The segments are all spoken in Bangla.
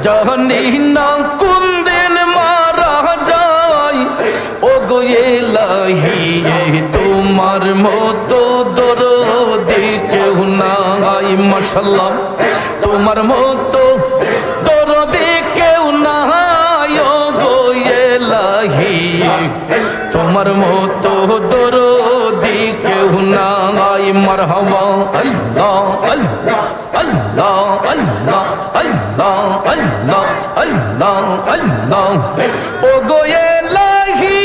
জানি না কোন দিন মারা যায় ও গো এলাহি তোমার মতো দরদি কেউ নাই মাশাআল্লাহ তোমার মতো দরদি কেউ নাই ও গো এলাহি তোমার মতো দরদি কেউ নাই মারহাবা আল্লাহ আল্লাহ আল্লাহ আল্লাহ আল্লাহ আল্লাহ আল্লাহ আল্লাহ ও গো এলাহি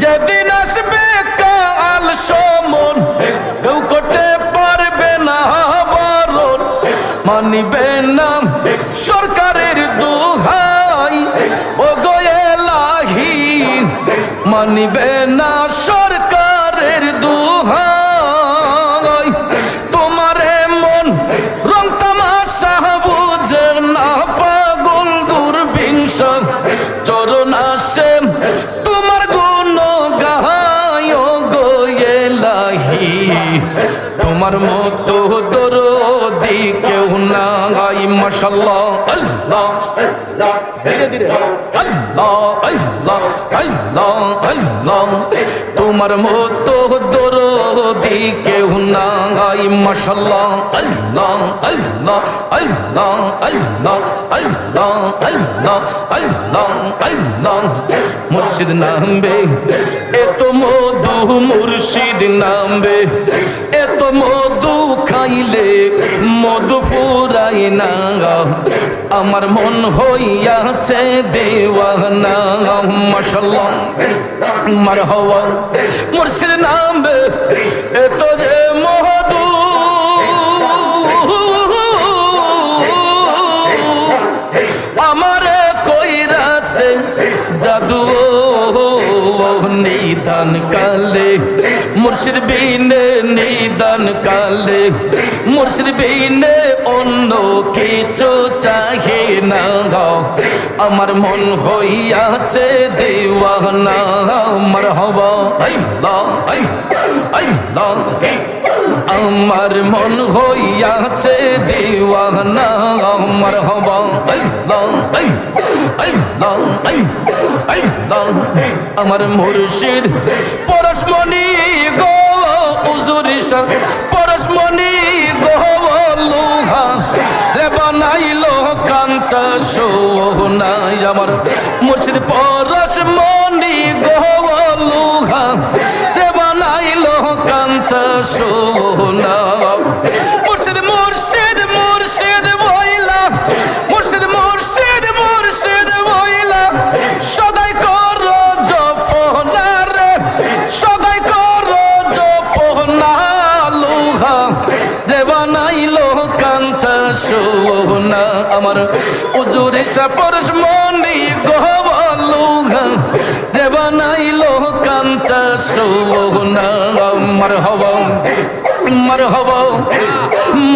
যেদিন আসবে কাল সমন কেউ করতে পারবে না বারণ মানিবে না সরকারের দোহাই ও গো এলাহি মানিবে না সরকারের দোহাই তোমার মন রং তামাশা বুঝে না পাগল দুর্বিংশ চরণ আসে তোমার গুণ গায় ও গো এলাহি তোমার মতো দরদি কেউ নাই মাশাআল্লাহ আল্লাহ ধীরে ধীরে আল্লাহ আল্লাহ আল্লাহ আল্লাহ তোমার মতো দরদি কেউ নাই মাশাআল্লাহ আল্লাহ আল্লাহ আল্লাহ আল্লাহ আল্লাহ আল্লাহ আল্লাহ আল্লাহ মুর্শিদ নামবে এত মধু মুর্শিদ নামবে এত মধু খাইলে মধু ফুরাই না আমার মন হইয়াছে দেওয়ানা মাশাআল্লাহ মারহাবা মুর্শিদ নামবে এত যে মধু আমারে কইরাছে জাদু নিদান কালে মুর্শিদ বিনে নিদান কালে মুর্শিদ বিনে অন্য কিছু চাহে না আমার মন হইয়াছে দেওয়ানা মারহাবা আল্লাহ আল্লাহ আমার মন হইয়াছে দেওয়ানা মারহাবা আল্লাহ আল্লাহ আল্লাহ আমার মুর্শিদ পরশমণি গো হুজুরি শাহ পরশমণি গো লোহা রে বানাইলো কাঞ্চা সোনা আমার মুর্শিদ পরশমণি গো লোহা রে বানাইলো কাঞ্চা সোনা মুর্শিদ মুর্শিদ মুর্শিদ বইলা মুর্শিদ মুর্শিদ মুর্শিদ বইলা সদাই করো জপনা রে সদাই করো জপনা লোহা রে বানাইলো কাঞ্চা সোনা আমার হুজুরে শাহ পরশমণি গো লোহা রে বানাইলো কাঞ্চা সোনা মারহাবা মারহাবা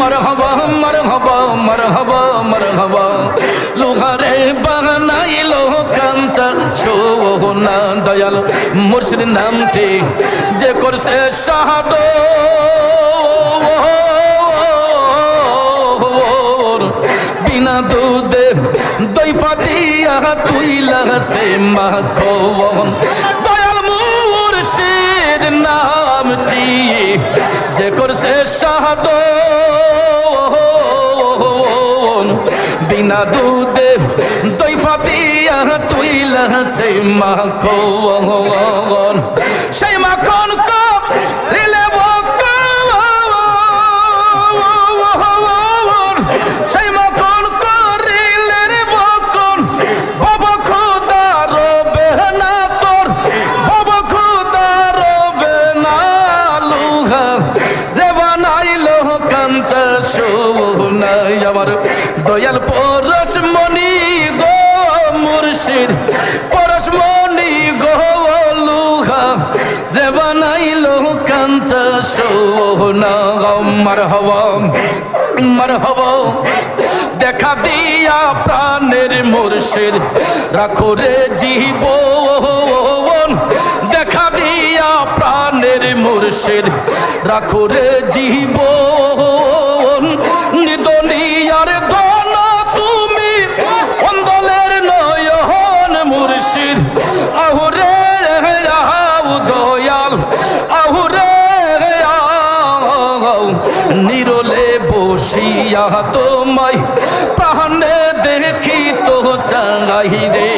মারহাবা মারহাবা মারহাবা মারহাবা লোহারে বানাইলো কাঞ্চা সোনা দয়াল মুর্শিদ নামটি যে করছে শাহাদত বিনা দুধে দই ফাটিয়া তুই লাগছে মাখন দয়াল মুর্শিদ নামটি যে করছে শাহাদত বিনা দুধে দই ফাটিয়া তুই লাগছে মাখন সেই মাখন কপ রিলে সেই মাখন করিলে রে বকন বাবা খোদা রবে না তোর বাবা খোদা রবে না লুহা রে বানাইলো কাঞ্চা সোনা আমার দয়াল পরশমণি গো মুর্শিদ পরশমণি গো লুহা রে বানাইলো কাঞ্চা সোনা মারহাবা মারহাবা দেখা দিয়া প্রাণের মুর্শিদ রাখো রে জীবন দেখা দিয়া প্রাণ মুর্শিদ রাখো রে জীবন নিদনিয়ার ধন তুমি অন্দলের নয়ন মুর্শিদ আহুরে আহু দয়াল আহুরে নিরলে বসিয়া তোমায় প্রাণে দেখি তো চাই রে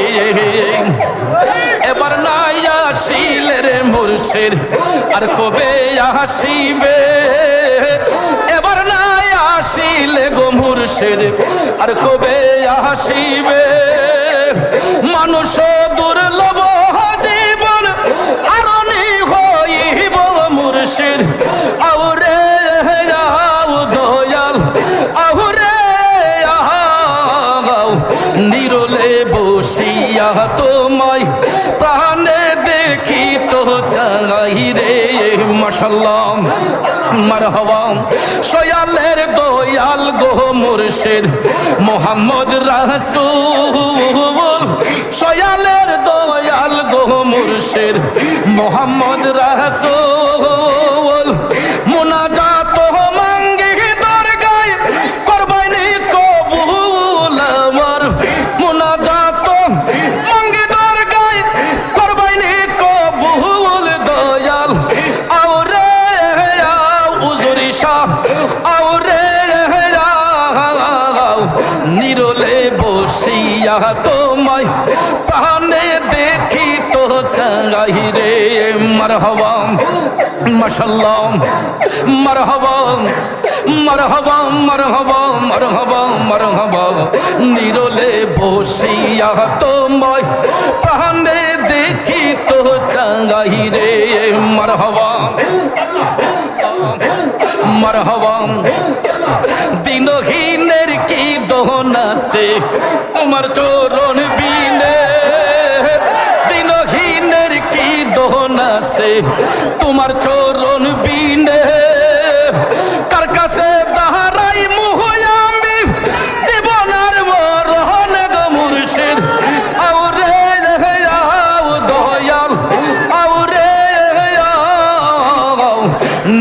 এবার নাই আসিলে রে মুর্শিদ আর কবে আসিবে এবার নাই আসিলে গো মুর্শিদ আর কবে আসিবে মানুষ দুর্লভ জীবন আরনি হইব মুর্শিদ আউরে আউ দয়াল আউরে আউ নিরলে বসিয়া তোমায় প্রাণে দেখি তো চাই রে মাশাআল্লাহ মারহাবা সয়ালের দয়াল গো মুর্শিদ মোহাম্মদ রাসূল সয়ালের দয়াল গো মুর্শিদ মোহাম্মদ রাসূল মুনাজাত মাঙ্গি দরগায় করবাইনি কবুল আমার মুনাজাত মাঙ্গি দরগায় করবাইনি কবুল দয়াল আউরে উজুরি শাহ আউরে নিরলে বসিয়া তোমায় প্রাণে দেখি তো চাই রে মারহাবা মাশাআল্লাহ মারহাবা মারহাবা মারহাবা মারহাবা মারহাবা নিরলে বসিয়া তোমায় প্রাণে দেখি তো চাই রে মারহাবা মারহাবা দিনহীনের কি দহন আছে তোমার চরণ বিনে দিনহীনের কি দহন আছে তোমার চরণ বিনে কার কাছে দাঁড়াই মুহয়ামি জীবন আর মরণ গো মুর্শিদ আউরে আউ দয়াল আউরে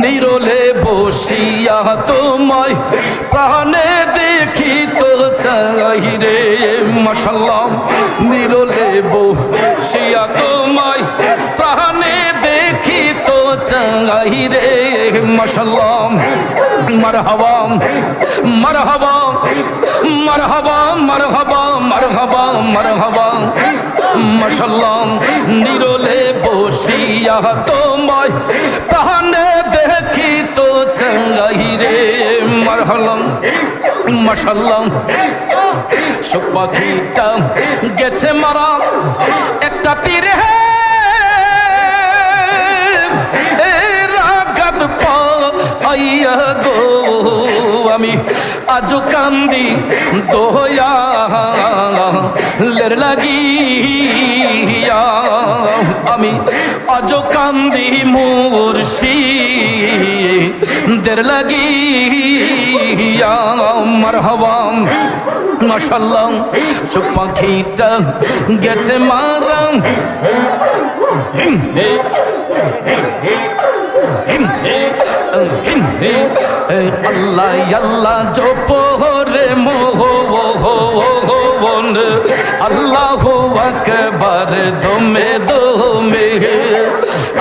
নিরলে বসিয়া তোমায় প্রাণে দেখি তো চাই রে মাশাআল্লাহ নিরলে বসিয়া তোমায় প্রাণে দেখি তো চাই রে মাশাআল্লাহ মারহাবা মারহাবা মারহাবা মারহাবা মারহাবা মারহাবা মাশাআল্লাহ নিরলে বসিয়া তোমায় প্রাণে দেখি তো চাই রে মারহাবা মাশাআল্লাহ সুখ পাখিটা গেছে মারা একটা তীরে রাগাত পাইয়া গো আমি আজো কান্দি দয়ালের লাগিয়া আমি আজো কান্দি মুর্শিদের লাগিয়া মারহাবা মাশাআল্লাহ সুখ পাখিটা গেছে মারা আল্লাহ আল্লাহ জপরে মোহন আল্লাহু আকবার দমে দমে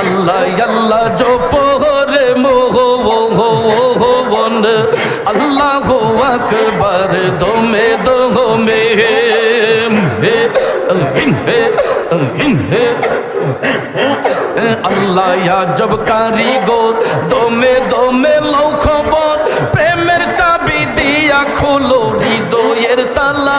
আল্লাহ আল্লাহ জপরে মোহন আল্লাহু আকবার দমে দমে আল্লাহ আজব কারিগর দমে দমে লও খবর প্রেমের চাবি দিয়া খোলো হৃদয়ের তালা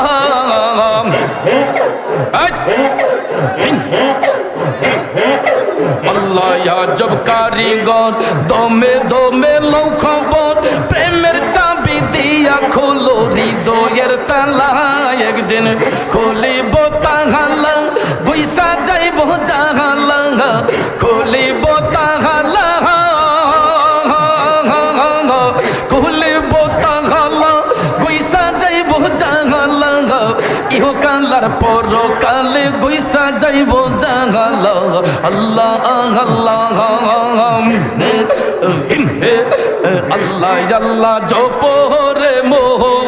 আল্লাহ আজব কারিগর দমে দমে লও খবর প্রেমের চাবি দিয়া খোলো হৃদয়ের তালা একদিন খুলিব তাহালা গুইসা যাইব জাহালা খুলিব তাহালা খুলিব তাহালা গুইসা যাইব জাহালা ইহকালার পরকালে গুইসা যাইব জাহালা আল্লাহ আল্লাহ আল্লাহ আল্লাহ জপরে মোহন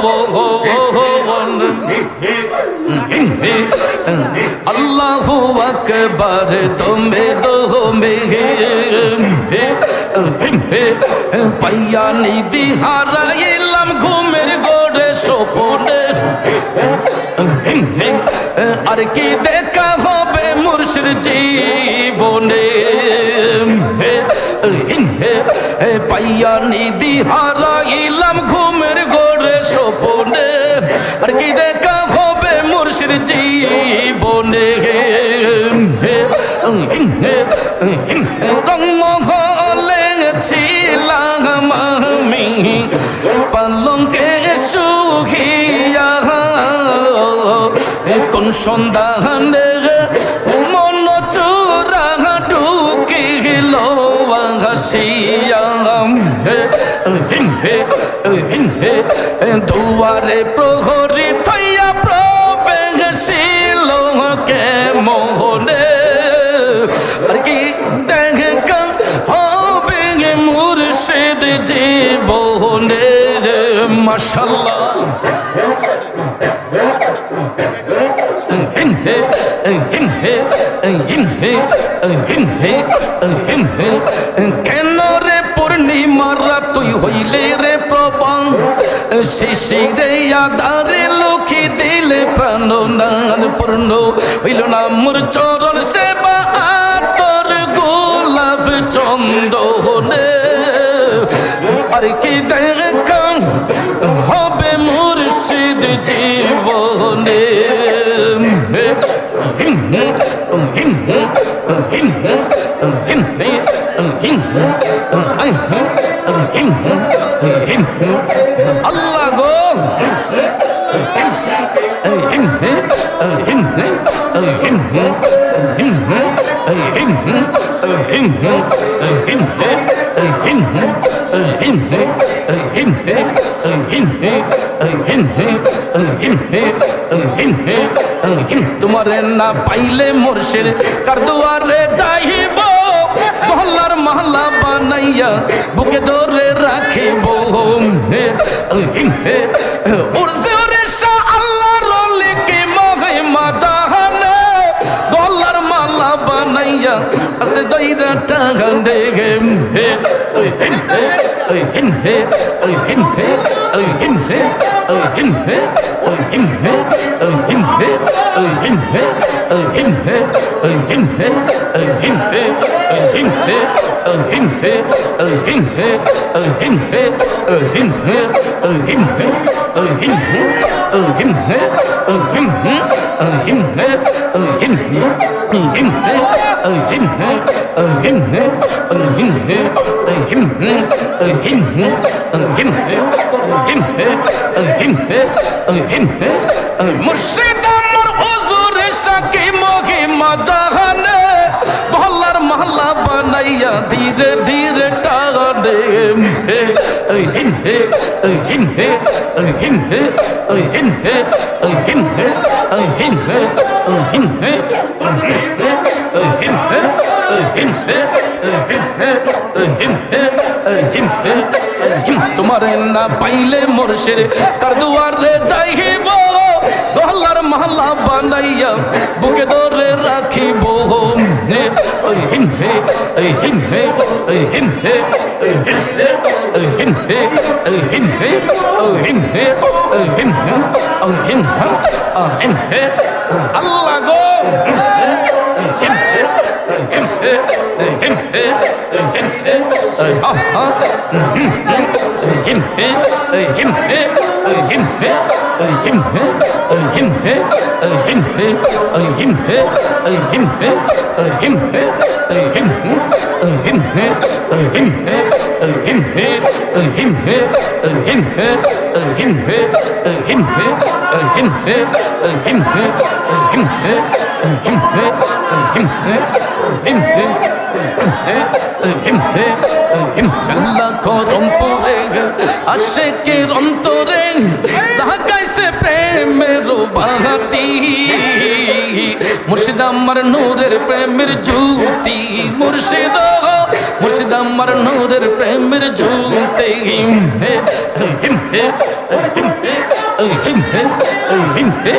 আল্লাহু আকবার তুমি দোমে পাইয়া নিদি হারাইলাম ঘুমের ঘরে স্বপনে আর কি দেখা হবে মুর্শিদ জীবনে পাইয়া নিদি হারাইলাম ঘুমের ঘরে স্বপনে আর কি দেখা হবে মুর্শিদ জীবনে রঙমহলে ছিলাম আমি পালঙ্কে সুখিয়া কোন সন্ধানে মন চোরা ঢুকিল হাসিয়া দুয়ারে প্রহরী থইয়া প্রবেশিল কে মোহনে আর কি দেখা হবে মুর্শিদ জীবনে মাশাআল্লাহ কেন রে পূর্ণিমার রাত তুই হইলে রে প্রভা শিশিরে আধারে লক্ষ্মী দিলে প্রাণ নান পূর্ণ হইল না মোর চরণ সেবা তোর গোলাপ চন্দনে আর কি দেখা হবে মুর্শিদ জীবনে আল্লাহ গো তোমার না পাইলে মুর্শিদ কার দুয়ারে যাইব মহল্লার মহল্লা বানাইয়া বুকে ধরে রাখিব উর্জে রে শাহ আল্লাহ রলিকে মহিমা জাহানে গলার মালা বানাইয়া আস্তে দইরা টাঙান দেখে মুর্শিদ আমার হুজুরে সাকি মহিমা জাহানে গলার মালা বানাইয়া ধীরে ধীরে টানে তোমার না পাইলে মুর্শিদ কার দুয়ারে যাইব গলার মালা বানাইয়া বুকে ধরে রাখিব আল্লাহ গো করমপুরে আশেকের অন্তরে লাগাইছে প্রেমের বাহাতি মুর্শিদ আমার নূরের প্রেমের জ্যোতি মুর্শিদ মুর্শিদ আমার নূরের প্রেমের জ্যোতি হিম হে হিম হে হিম হে হিম হে হিম হে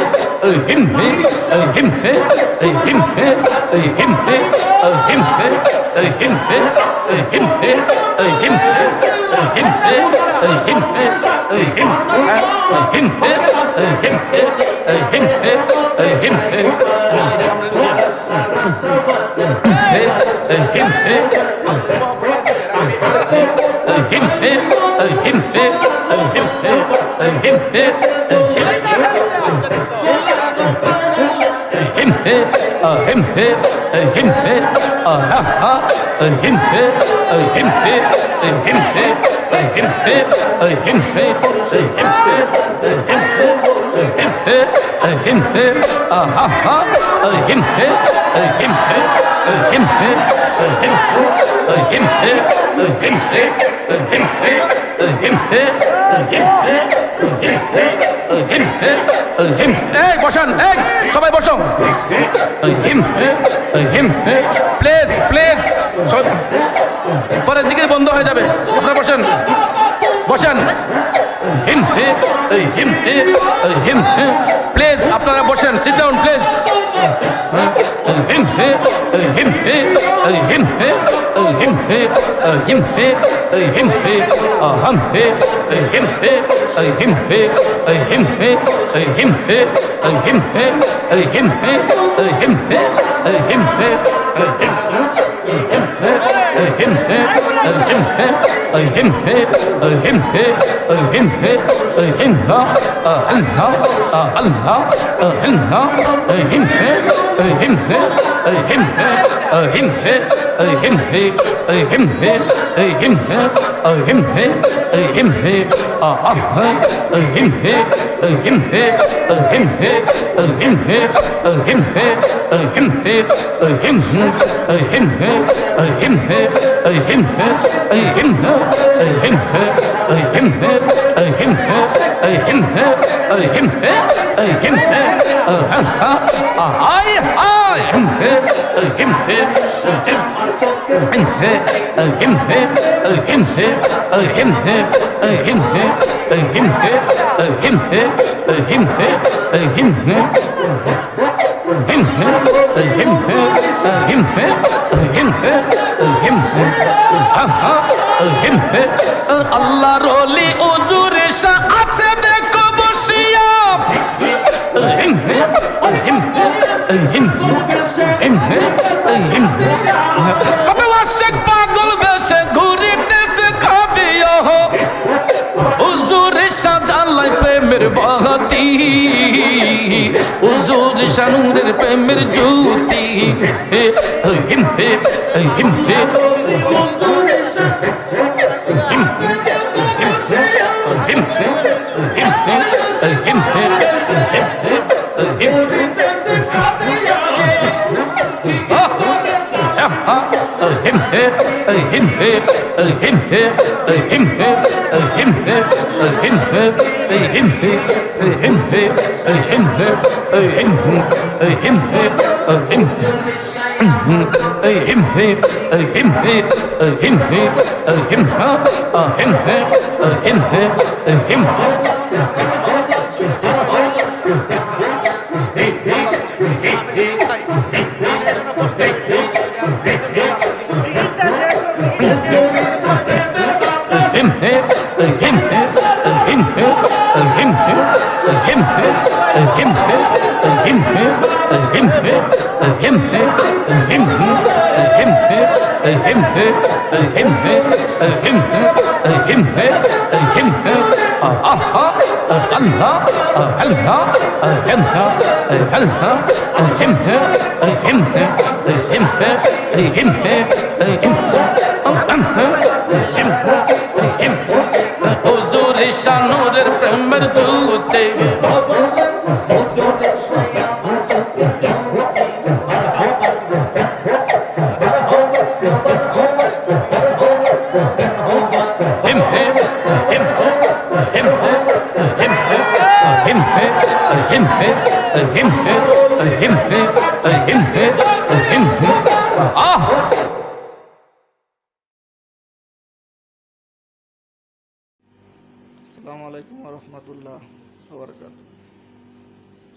হিম হে হিম হে হিম হে হিম হে হিম হে হিম হে হিম হে হিম হে হিম হে হিম হে হিম হে হিম হে হিম হে হিম হে বসান সবাই বসুন প্লেস প্লেস পরে জিকির বন্ধ হয়ে যাবে আপনারা বসেন বসেন হিম হে হিম হে হিম হে প্লেস আপনারা বসেন সিট ডাউন প্লেস হিম হে হিম হে হিম হে হিম হে হিম হে হিম হে আহম হে হিম হে হিম হে হিম হে হিম হে হিম হে হিম হে হিম হে হিম হে আল্লাহর ওলি হুজুরের আছে দেখো বসিয়া কবে আশিক পাগল বেশে ঘুরিতেছে খাবিয়া হুজুরের সাজালাই প্রেমের বাহাতি হুজুর শানুরের প্রেমের জ্যোতি হে হিম হে হিম হে হুজুর শানুরের প্রেমের জ্যোতি আসসালামু আলাইকুম ওয়া রাহমাতুল্লাহ ওয়া বারাকাতুহু।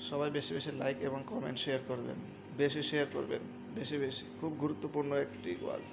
সবাই বেশি বেশি লাইক এবং কমেন্ট শেয়ার করবেন, বেশি শেয়ার করবেন, বেশি বেশি। খুব গুরুত্বপূর্ণ একটি ওয়াজ।